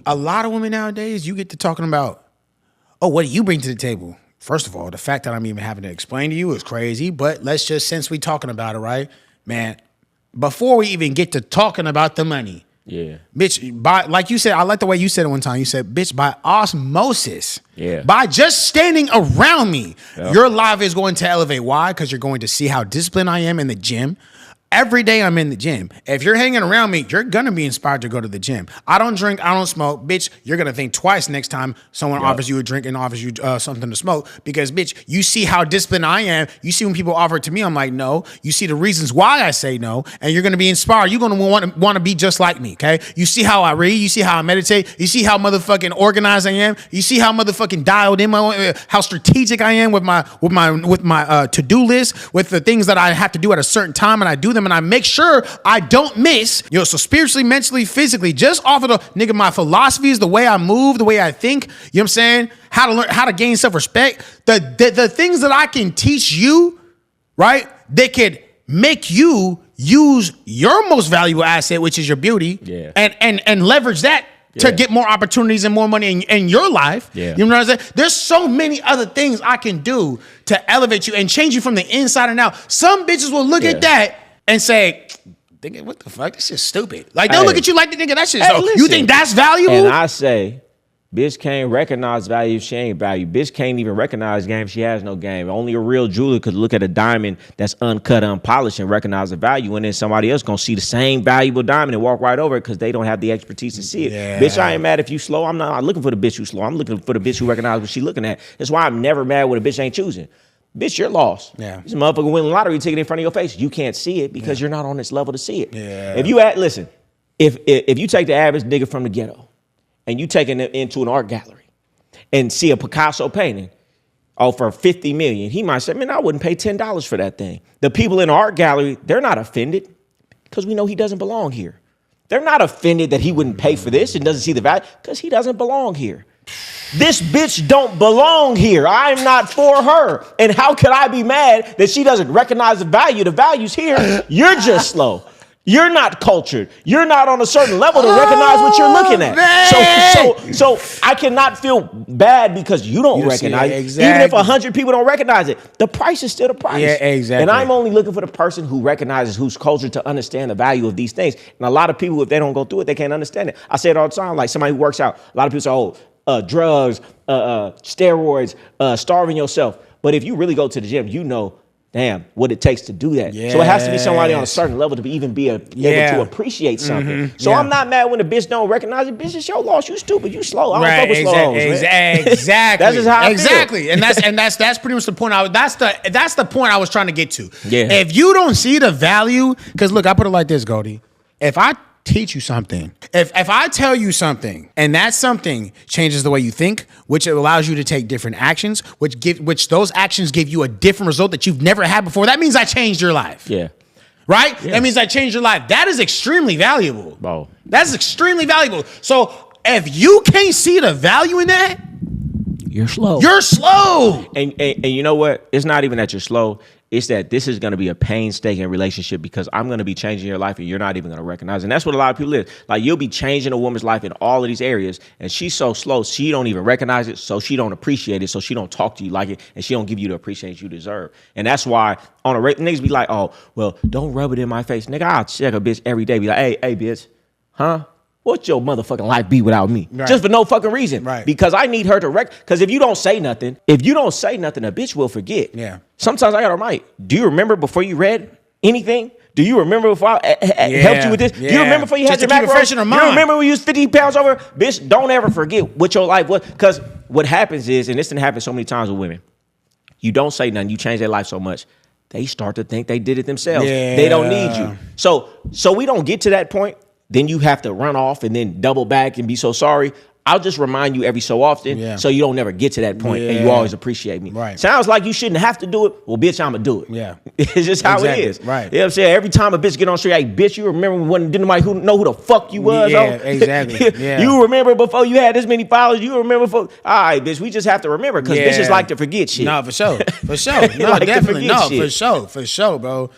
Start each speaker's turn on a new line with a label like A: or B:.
A: a lot of women nowadays, you get to talking about, oh, what do you bring to the table? First of all, the fact that I'm even having to explain to you is crazy. But let's just, since we talking about it, right, man, before we even get to talking about the money,
B: yeah,
A: bitch, like you said, I like the way you said it one time. You said, bitch, by osmosis,
B: yeah,
A: by just standing around me, your life is going to elevate. Why? Because you're going to see how disciplined I am in the gym. Every day I'm in the gym. If you're hanging around me, you're going to be inspired to go to the gym. I don't drink. I don't smoke. Bitch, you're going to think twice next time someone offers you a drink and offers you something to smoke because, bitch, you see how disciplined I am. You see when people offer it to me, I'm like, no. You see the reasons why I say no, and you're going to be inspired. You're going to want to be just like me, okay? You see how I read. You see how I meditate. You see how motherfucking organized I am. You see how motherfucking dialed in how strategic I am with my to-do list, with the things that I have to do at a certain time, and I do them. And I make sure I don't miss, so spiritually, mentally, physically, just off of the nigga, my philosophies, the way I move, the way I think, you know what I'm saying? How to learn, how to gain self-respect, the things that I can teach you, right? That could make you use your most valuable asset, which is your beauty, and leverage that to get more opportunities and more money in your life. Yeah. You know what I'm saying? There's so many other things I can do to elevate you and change you from the inside and out. Some bitches will look at that and say, nigga, what the fuck? This is stupid. Like, they'll look at you like, nigga, that shit. So you think that's valuable?
B: And I say, bitch can't recognize value if she ain't value. Bitch can't even recognize game if she has no game. Only a real jeweler could look at a diamond that's uncut, unpolished, and recognize the value. And then somebody else gonna see the same valuable diamond and walk right over it because they don't have the expertise to see it. Yeah. Bitch, I ain't mad if you slow. I'm not looking for the bitch who slow. I'm looking for the bitch who recognize what she looking at. That's why I'm never mad when a bitch ain't choosing. Bitch, you're lost. Yeah. This motherfucker winning a lottery ticket in front of your face. You can't see it because you're not on this level to see it. Yeah. If you listen, if you take the average nigga from the ghetto and you take it into an art gallery and see a Picasso painting, for 50 million, he might say, man, I wouldn't pay $10 for that thing. The people in the art gallery, they're not offended because we know he doesn't belong here. They're not offended that he wouldn't pay for this and doesn't see the value because he doesn't belong here. This bitch don't belong here. I'm not for her. And how could I be mad that she doesn't recognize the value? The value's here. You're just slow. You're not cultured. You're not on a certain level to recognize what you're looking at. So I cannot feel bad because you don't recognize it. Exactly. Even if 100 people don't recognize it, the price is still the price. Yeah, exactly. And I'm only looking for the person who recognizes, who's cultured to understand the value of these things. And a lot of people, if they don't go through it, they can't understand it. I say it all the time, like somebody who works out. A lot of people say, drugs, steroids, starving yourself. But if you really go to the gym, you know, damn, what it takes to do that. Yes. So it has to be somebody on a certain level to be able to appreciate something. Mm-hmm. So I'm not mad when the bitch don't recognize it. Bitch, it's your loss. You stupid. You slow. I don't fuck with slow hoes, man.
A: Exactly.
B: That's just how I
A: feel. And that's pretty much the point. That's the point I was trying to get to.
B: Yeah.
A: If you don't see the value, because look, I put it like this, Goldie. If I teach you something, if I tell you something and that something changes the way you think, which allows you to take different actions, which those actions give you a different result that you've never had before, that means I changed your life.
B: Yeah.
A: Right? Yeah. That means I changed your life. That is extremely valuable.
B: Bro.
A: That's extremely valuable. So if you can't see the value in that,
B: you're slow.
A: You're slow.
B: And you know what? It's not even that you're slow. It's that this is going to be a painstaking relationship because I'm going to be changing your life and you're not even going to recognize it. And that's what a lot of people is. Like, you'll be changing a woman's life in all of these areas, and she's so slow, she don't even recognize it, so she don't appreciate it, so she don't talk to you like it, and she don't give you the appreciation you deserve. And that's why on a rate, niggas be like, oh, well, don't rub it in my face. Nigga, I'll check a bitch every day, be like, hey, bitch, huh? What's your motherfucking life be without me? Right. Just for no fucking reason. Right. Because I need her to because if you don't say nothing, a bitch will forget.
A: Yeah.
B: Sometimes I got her mic. Do you remember before you read anything? Do you remember before I helped you with this? Yeah. Do you remember before you had your macro? Do you remember when you was 50 pounds over? Bitch, don't ever forget what your life was. Because what happens is, and this didn't happen so many times with women, you don't say nothing, you change their life so much, they start to think they did it themselves. Yeah. They don't need you. So we don't get to that point. Then you have to run off and then double back and be so sorry. I'll just remind you every so often so you don't never get to that point and you always appreciate me. Right. Sounds like you shouldn't have to do it. Well, bitch, I'm going to do it. Yeah. It's just how it is.
A: Right.
B: You know what I'm saying? Every time a bitch get on the street, hey, bitch, you remember when didn't nobody know who the fuck you was?
A: Yeah, exactly. Yeah.
B: You remember before you had this many followers? You remember before? All right, bitch, we just have to remember because bitches like to forget shit.
A: No, for sure. For sure. No,
B: like
A: definitely. No,
B: shit.
A: For sure, bro.